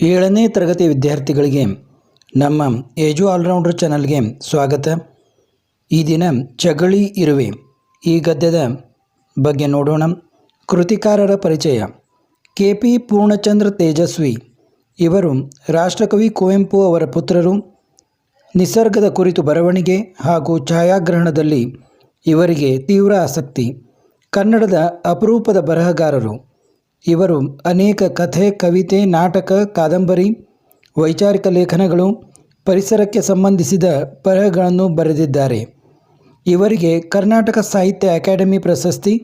ಏಳನೇ ತರಗತಿ ವಿದ್ಯಾರ್ಥಿಗಳಿಗೆ ನಮ್ಮ ಏಜು ಆಲ್ರೌಂಡರ್ ಚಾನಲ್ಗೆ ಸ್ವಾಗತ. ಈ ದಿನ ಚಗಳಿ ಇರುವೆ ಈ ಗದ್ಯದ ಬಗ್ಗೆ ನೋಡೋಣ. ಕೃತಿಕಾರರ ಪರಿಚಯ. ಕೆ.ಪಿ. ಪೂರ್ಣಚಂದ್ರ ತೇಜಸ್ವಿ ಇವರು ರಾಷ್ಟ್ರಕವಿ ಕುವೆಂಪು ಅವರ ಪುತ್ರರು. ನಿಸರ್ಗದ ಕುರಿತು ಬರವಣಿಗೆ ಹಾಗೂ ಛಾಯಾಗ್ರಹಣದಲ್ಲಿ ಇವರಿಗೆ ತೀವ್ರ ಆಸಕ್ತಿ. ಕನ್ನಡದ ಅಪರೂಪದ ಬರಹಗಾರರು. ಇವರು ಅನೇಕ ಕಥೆ, ಕವಿತೆ, ನಾಟಕ, ಕಾದಂಬರಿ, ವೈಚಾರಿಕ ಲೇಖನಗಳು, ಪರಿಸರಕ್ಕೆ ಸಂಬಂಧಿಸಿದ ಬರಹಗಳನ್ನು ಬರೆದಿದ್ದಾರೆ. ಇವರಿಗೆ ಕರ್ನಾಟಕ ಸಾಹಿತ್ಯ ಅಕಾಡೆಮಿ ಪ್ರಶಸ್ತಿ,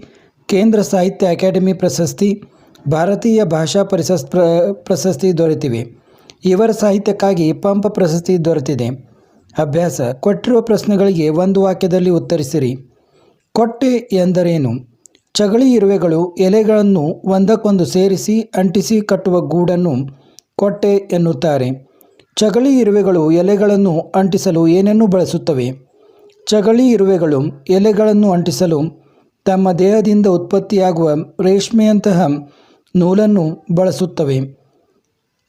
ಕೇಂದ್ರ ಸಾಹಿತ್ಯ ಅಕಾಡೆಮಿ ಪ್ರಶಸ್ತಿ, ಭಾರತೀಯ ಭಾಷಾ ಪ್ರಶಸ್ತಿ ದೊರೆತಿವೆ. ಇವರ ಸಾಹಿತ್ಯಕ್ಕಾಗಿ ಪಂಪ ಪ್ರಶಸ್ತಿ ದೊರೆತಿದೆ. ಅಭ್ಯಾಸ. ಕೊಟ್ಟಿರುವ ಪ್ರಶ್ನೆಗಳಿಗೆ ಒಂದು ವಾಕ್ಯದಲ್ಲಿ ಉತ್ತರಿಸಿರಿ. ಕೊಟ್ಟೆ ಎಂದರೇನು? ಚಗಳಿ ಇರುವೆಗಳು ಎಲೆಗಳನ್ನು ಒಂದಕ್ಕೊಂದು ಸೇರಿಸಿ ಅಂಟಿಸಿ ಕಟ್ಟುವ ಗೂಡನ್ನು ಕೊಟ್ಟೆ ಎನ್ನುತ್ತಾರೆ. ಚಗಳಿ ಇರುವೆಗಳು ಎಲೆಗಳನ್ನು ಅಂಟಿಸಲು ಏನನ್ನು ಬಳಸುತ್ತವೆ? ಚಗಳಿ ಇರುವೆಗಳು ಎಲೆಗಳನ್ನು ಅಂಟಿಸಲು ತಮ್ಮ ದೇಹದಿಂದ ಉತ್ಪತ್ತಿಯಾಗುವ ರೇಷ್ಮೆಯಂತಹ ನೂಲನ್ನು ಬಳಸುತ್ತವೆ.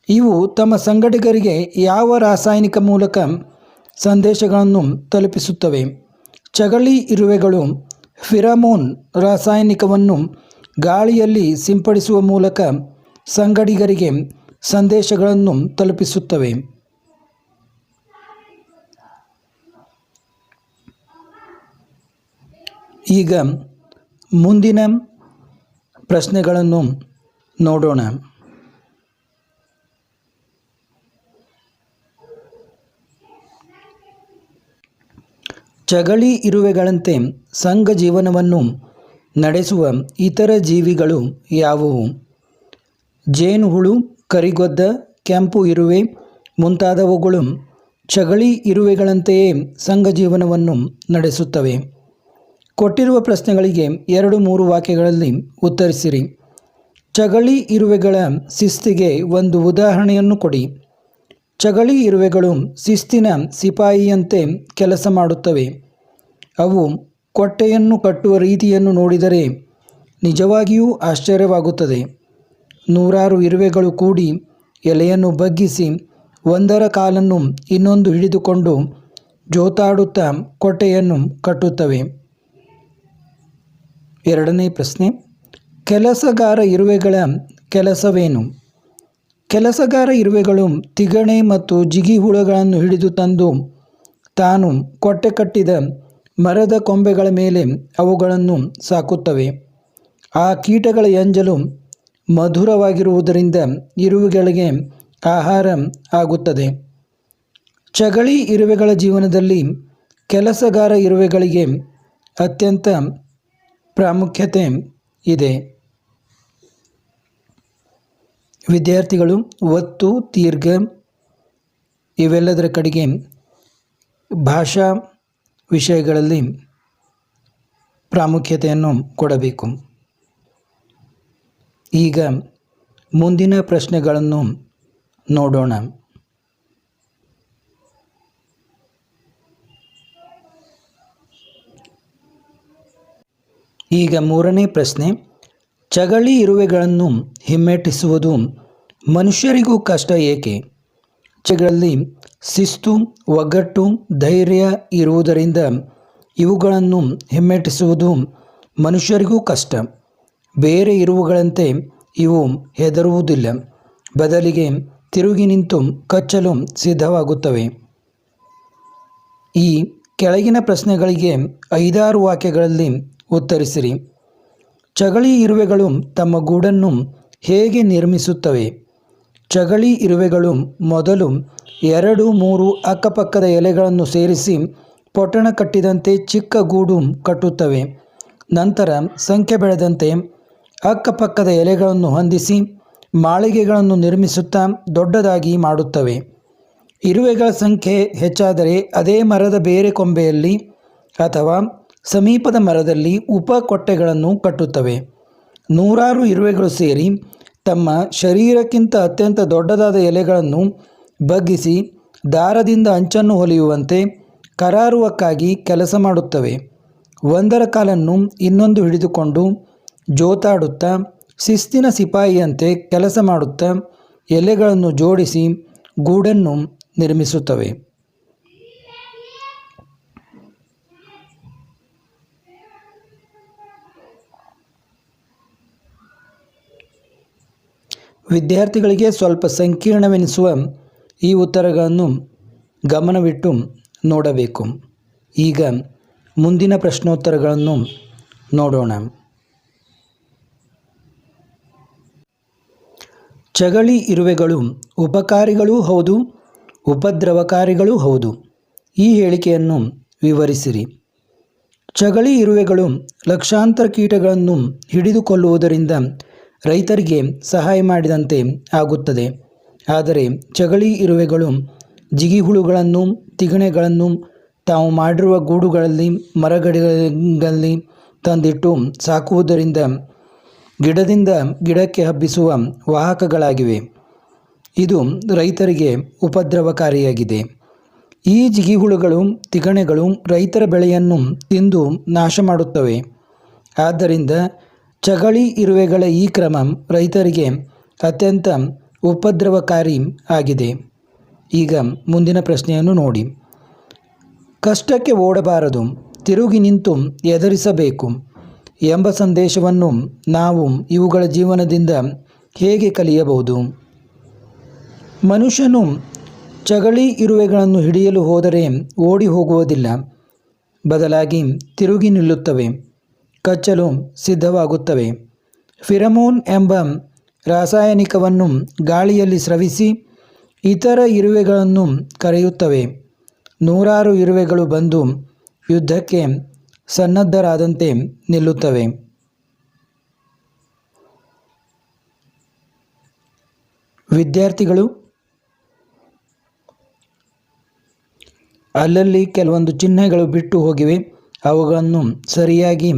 ಇವು ತಮ್ಮ ಸಂಗಡಿಗರಿಗೆ ಯಾವ ರಾಸಾಯನಿಕ ಮೂಲಕ ಸಂದೇಶಗಳನ್ನು ತಲುಪಿಸುತ್ತವೆ? ಚಗಳಿ ಇರುವೆಗಳು ಫಿರಮೋನ್ ರಾಸಾಯನಿಕವನ್ನು ಗಾಳಿಯಲ್ಲಿ ಸಿಂಪಡಿಸುವ ಮೂಲಕ ಸಂಗಡಿಗರಿಗೆ ಸಂದೇಶಗಳನ್ನು ತಲುಪಿಸುತ್ತವೆ. ಈಗ ಮುಂದಿನ ಪ್ರಶ್ನೆಗಳನ್ನು ನೋಡೋಣ. ಚಗಳಿ ಇರುವೆಗಳಂತೆ ಸಂಘ ಜೀವನವನ್ನು ನಡೆಸುವ ಇತರ ಜೀವಿಗಳು ಯಾವುವು? ಜೇನುಹುಳು, ಕರಿಗೊದ್ದ, ಕೆಂಪು ಇರುವೆ ಮುಂತಾದವುಗಳು ಚಗಳಿ ಇರುವೆಗಳಂತೆಯೇ ಸಂಘ ಜೀವನವನ್ನು ನಡೆಸುತ್ತವೆ. ಕೊಟ್ಟಿರುವ ಪ್ರಶ್ನೆಗಳಿಗೆ 2-3 ವಾಕ್ಯಗಳಲ್ಲಿ ಉತ್ತರಿಸಿರಿ. ಚಗಳಿ ಇರುವೆಗಳ ಶಿಸ್ತಿಗೆ ಒಂದು ಉದಾಹರಣೆಯನ್ನು ಕೊಡಿ. ಚಗಳಿ ಇರುವೆಗಳು ಶಿಸ್ತಿನ ಸಿಪಾಯಿಯಂತೆ ಕೆಲಸ ಮಾಡುತ್ತವೆ. ಅವು ಕೊಟ್ಟೆಯನ್ನು ಕಟ್ಟುವ ರೀತಿಯನ್ನು ನೋಡಿದರೆ ನಿಜವಾಗಿಯೂ ಆಶ್ಚರ್ಯವಾಗುತ್ತದೆ. 100 ಇರುವೆಗಳು ಕೂಡಿ ಎಲೆಯನ್ನು ಬಗ್ಗಿಸಿ ಒಂದರ ಕಾಲನ್ನು ಇನ್ನೊಂದು ಹಿಡಿದುಕೊಂಡು ಜೋತಾಡುತ್ತಾ ಕೊಟ್ಟೆಯನ್ನು ಕಟ್ಟುತ್ತವೆ. 2ನೇ ಪ್ರಶ್ನೆ. ಕೆಲಸಗಾರ ಇರುವೆಗಳ ಕೆಲಸವೇನು? ಕೆಲಸಗಾರ ಇರುವೆಗಳು ತಿಗಣೆ ಮತ್ತು ಜಿಗಿ ಹುಳುಗಳನ್ನು ಹಿಡಿದು ತಂದು ತಾನು ಕೊಟ್ಟೆ ಕಟ್ಟಿದ ಮರದ ಕೊಂಬೆಗಳ ಮೇಲೆ ಅವುಗಳನ್ನು ಸಾಕುತ್ತವೆ. ಆ ಕೀಟಗಳ ಎಂಜಲು ಮಧುರವಾಗಿರುವುದರಿಂದ ಇರುವೆಗಳಿಗೆ ಆಹಾರ ಆಗುತ್ತದೆ. ಚಗಳಿ ಇರುವೆಗಳ ಜೀವನದಲ್ಲಿ ಕೆಲಸಗಾರ ಇರುವೆಗಳಿಗೆ ಅತ್ಯಂತ ಪ್ರಾಮುಖ್ಯತೆ ಇದೆ. ವಿದ್ಯಾರ್ಥಿಗಳು ಒತ್ತು, ದೀರ್ಘ ಇವೆಲ್ಲದರ ಕಡೆಗೆ ಭಾಷಾ ವಿಷಯಗಳಲ್ಲಿ ಪ್ರಾಮುಖ್ಯತೆಯನ್ನು ಕೊಡಬೇಕು. ಈಗ ಮುಂದಿನ ಪ್ರಶ್ನೆಗಳನ್ನು ನೋಡೋಣ. ಈಗ 3ನೇ ಪ್ರಶ್ನೆ. ಚಗಳಿ ಇರುವೆಗಳನ್ನು ಹಿಮ್ಮೆಟ್ಟಿಸುವುದು ಮನುಷ್ಯರಿಗೂ ಕಷ್ಟ ಏಕೆ? ಚಗಳಲ್ಲಿ ಶಿಸ್ತು, ಒಗ್ಗಟ್ಟು, ಧೈರ್ಯ ಇರುವುದರಿಂದ ಇವುಗಳನ್ನು ಹಿಮ್ಮೆಟ್ಟಿಸುವುದು ಮನುಷ್ಯರಿಗೂ ಕಷ್ಟ. ಬೇರೆ ಇರುವುಗಳಂತೆ ಇವು ಹೆದರುವುದಿಲ್ಲ, ಬದಲಿಗೆ ತಿರುಗಿ ನಿಂತು ಕಚ್ಚಲು ಸಿದ್ಧವಾಗುತ್ತವೆ. ಈ ಕೆಳಗಿನ ಪ್ರಶ್ನೆಗಳಿಗೆ 5-6 ವಾಕ್ಯಗಳಲ್ಲಿ ಉತ್ತರಿಸಿರಿ. ಚಗಳಿ ಇರುವೆಗಳು ತಮ್ಮ ಗೂಡನ್ನು ಹೇಗೆ ನಿರ್ಮಿಸುತ್ತವೆ? ಚಗಳಿ ಇರುವೆಗಳು ಮೊದಲು 2-3 ಅಕ್ಕಪಕ್ಕದ ಎಲೆಗಳನ್ನು ಸೇರಿಸಿ ಪೊಟ್ಟಣ ಕಟ್ಟಿದಂತೆ ಚಿಕ್ಕ ಗೂಡು ಕಟ್ಟುತ್ತವೆ. ನಂತರ ಸಂಖ್ಯೆ ಬೆಳೆದಂತೆ ಅಕ್ಕಪಕ್ಕದ ಎಲೆಗಳನ್ನು ಹೊಂದಿಸಿ ಮಾಳಿಗೆಗಳನ್ನು ನಿರ್ಮಿಸುತ್ತಾ ದೊಡ್ಡದಾಗಿ ಮಾಡುತ್ತವೆ. ಇರುವೆಗಳ ಸಂಖ್ಯೆ ಹೆಚ್ಚಾದರೆ ಅದೇ ಮರದ ಬೇರೆ ಕೊಂಬೆಯಲ್ಲಿ ಅಥವಾ ಸಮೀಪದ ಮರದಲ್ಲಿ ಉಪ ಕೊಟ್ಟೆಗಳನ್ನು ಕಟ್ಟುತ್ತವೆ. 100 ಇರುವೆಗಳು ಸೇರಿ ತಮ್ಮ ಶರೀರಕ್ಕಿಂತ ಅತ್ಯಂತ ದೊಡ್ಡದಾದ ಎಲೆಗಳನ್ನು ಬಗ್ಗಿಸಿ ದಾರದಿಂದ ಅಂಚನ್ನು ಹೊಲಿಯುವಂತೆ ಕರಾರುವಕ್ಕಾಗಿ ಕೆಲಸ ಮಾಡುತ್ತವೆ. ಒಂದರ ಕಾಲನ್ನು ಇನ್ನೊಂದು ಹಿಡಿದುಕೊಂಡು ಜೋತಾಡುತ್ತಾ ಶಿಸ್ತಿನ ಸಿಪಾಯಿಯಂತೆ ಕೆಲಸ ಮಾಡುತ್ತಾ ಎಲೆಗಳನ್ನು ಜೋಡಿಸಿ ಗೂಡನ್ನು ನಿರ್ಮಿಸುತ್ತವೆ. ವಿದ್ಯಾರ್ಥಿಗಳಿಗೆ ಸ್ವಲ್ಪ ಸಂಕೀರ್ಣವೆನಿಸುವ ಈ ಉತ್ತರಗಳನ್ನು ಗಮನವಿಟ್ಟು ನೋಡಬೇಕು. ಈಗ ಮುಂದಿನ ಪ್ರಶ್ನೋತ್ತರಗಳನ್ನು ನೋಡೋಣ. ಚಗಳಿ ಇರುವೆಗಳು ಉಪಕಾರಿಗಳೂ ಹೌದು, ಉಪದ್ರವಕಾರಿಗಳೂ ಹೌದು. ಈ ಹೇಳಿಕೆಯನ್ನು ವಿವರಿಸಿರಿ. ಚಗಳಿ ಇರುವೆಗಳು ಲಕ್ಷಾಂತರ ಕೀಟಗಳನ್ನು ಹಿಡಿದುಕೊಳ್ಳುವುದರಿಂದ ರೈತರಿಗೆ ಸಹಾಯ ಮಾಡಿದಂತೆ ಆಗುತ್ತದೆ. ಆದರೆ ಚಗಳಿ ಇರುವೆಗಳು ಜಿಗಿಹುಳುಗಳನ್ನು, ತಿಗಣೆಗಳನ್ನು ತಾವು ಮಾಡಿರುವ ಗೂಡುಗಳಲ್ಲಿ, ಮರಗಿಡಗಳಲ್ಲಿ ತಂದಿಟ್ಟು ಸಾಕುವುದರಿಂದ ಗಿಡದಿಂದ ಗಿಡಕ್ಕೆ ಹಬ್ಬಿಸುವ ವಾಹಕಗಳಾಗಿವೆ. ಇದು ರೈತರಿಗೆ ಉಪದ್ರವಕಾರಿಯಾಗಿದೆ. ಈ ಜಿಗಿಹುಳುಗಳು, ತಿಗಣೆಗಳು ರೈತರ ಬೆಳೆಯನ್ನು ತಿಂದು ನಾಶ ಮಾಡುತ್ತವೆ. ಆದ್ದರಿಂದ ಚಗಳಿ ಇರುವೆಗಳ ಈ ಕ್ರಮ ರೈತರಿಗೆ ಅತ್ಯಂತ ಉಪದ್ರವಕಾರಿ ಆಗಿದೆ. ಈಗ ಮುಂದಿನ ಪ್ರಶ್ನೆಯನ್ನು ನೋಡಿ. ಕಷ್ಟಕ್ಕೆ ಓಡಬಾರದು, ತಿರುಗಿ ನಿಂತು ಎದುರಿಸಬೇಕು ಎಂಬ ಸಂದೇಶವನ್ನು ನಾವು ಇವುಗಳ ಜೀವನದಿಂದ ಹೇಗೆ ಕಲಿಯಬಹುದು? ಮನುಷ್ಯನು ಚಗಳಿ ಇರುವೆಗಳನ್ನು ಹಿಡಿಯಲು ಹೋದರೆ ಓಡಿ ಹೋಗುವುದಿಲ್ಲ, ಬದಲಾಗಿ ತಿರುಗಿ ನಿಲ್ಲುತ್ತವೆ, ಕಚ್ಚಲು ಸಿದ್ಧವಾಗುತ್ತವೆ. ಫಿರಮೋನ್ ಎಂಬ ರಾಸಾಯನಿಕವನ್ನು ಗಾಳಿಯಲ್ಲಿ ಸ್ರವಿಸಿ ಇತರ ಇರುವೆಗಳನ್ನು ಕರೆಯುತ್ತವೆ. ನೂರಾರು ಇರುವೆಗಳು ಬಂದು ಯುದ್ಧಕ್ಕೆ ಸನ್ನದ್ಧರಾದಂತೆ ನಿಲ್ಲುತ್ತವೆ. ವಿದ್ಯಾರ್ಥಿಗಳು ಅಲ್ಲಲ್ಲಿ ಕೆಲವೊಂದು ಚಿಹ್ನೆಗಳು ಬಿಟ್ಟು ಹೋಗಿವೆ, ಅವುಗಳನ್ನು ಸರಿಯಾಗಿ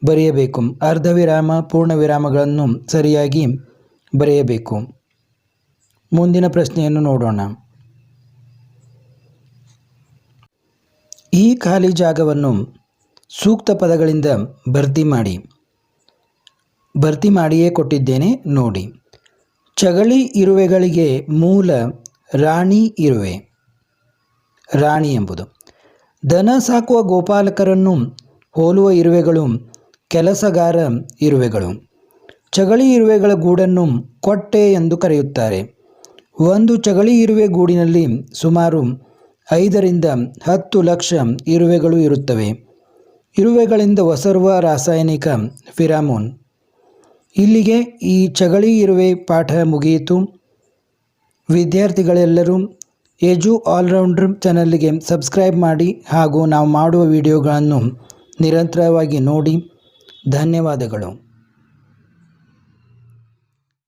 ಬರೆಯಬೇಕು. ಅರ್ಧ ವಿರಾಮ, ಪೂರ್ಣ ವಿರಾಮಗಳನ್ನು ಸರಿಯಾಗಿ ಬರೆಯಬೇಕು. ಮುಂದಿನ ಪ್ರಶ್ನೆಯನ್ನು ನೋಡೋಣ. ಈ ಖಾಲಿ ಜಾಗವನ್ನು ಸೂಕ್ತ ಪದಗಳಿಂದ ಭರ್ತಿ ಮಾಡಿಯೇ ಕೊಟ್ಟಿದ್ದೇನೆ ನೋಡಿ. ಚಗಳಿ ಇರುವೆಗಳಿಗೆ ಮೂಲ ರಾಣಿ ಇರುವೆ. ರಾಣಿ ಎಂಬುದು ದನ ಸಾಕುವ ಗೋಪಾಲಕರನ್ನು ಹೋಲುವ ಇರುವೆಗಳು ಕೆಲಸಗಾರ ಇರುವೆಗಳು. ಚಗಳಿ ಇರುವೆಗಳ ಗೂಡನ್ನು ಕೊಟ್ಟೆ ಎಂದು ಕರೆಯುತ್ತಾರೆ. ಒಂದು ಚಗಳಿ ಇರುವೆ ಗೂಡಿನಲ್ಲಿ ಸುಮಾರು 5 ರಿಂದ 10 ಲಕ್ಷ ಇರುವೆಗಳು ಇರುತ್ತವೆ. ಇರುವೆಗಳಿಂದ ಹೊಸರುವ ರಾಸಾಯನಿಕ ಫಿರಾಮೋನ್. ಇಲ್ಲಿಗೆ ಈ ಚಗಳಿ ಇರುವೆ ಪಾಠ ಮುಗಿಯಿತು. ವಿದ್ಯಾರ್ಥಿಗಳೆಲ್ಲರೂ ಎಜು ಆಲ್ರೌಂಡರ್ ಚಾನಲ್ಗೆ ಸಬ್ಸ್ಕ್ರೈಬ್ ಮಾಡಿ ಹಾಗೂ ನಾವು ಮಾಡುವ ವಿಡಿಯೋಗಳನ್ನು ನಿರಂತರವಾಗಿ ನೋಡಿ. ಧನ್ಯವಾದಗಳು.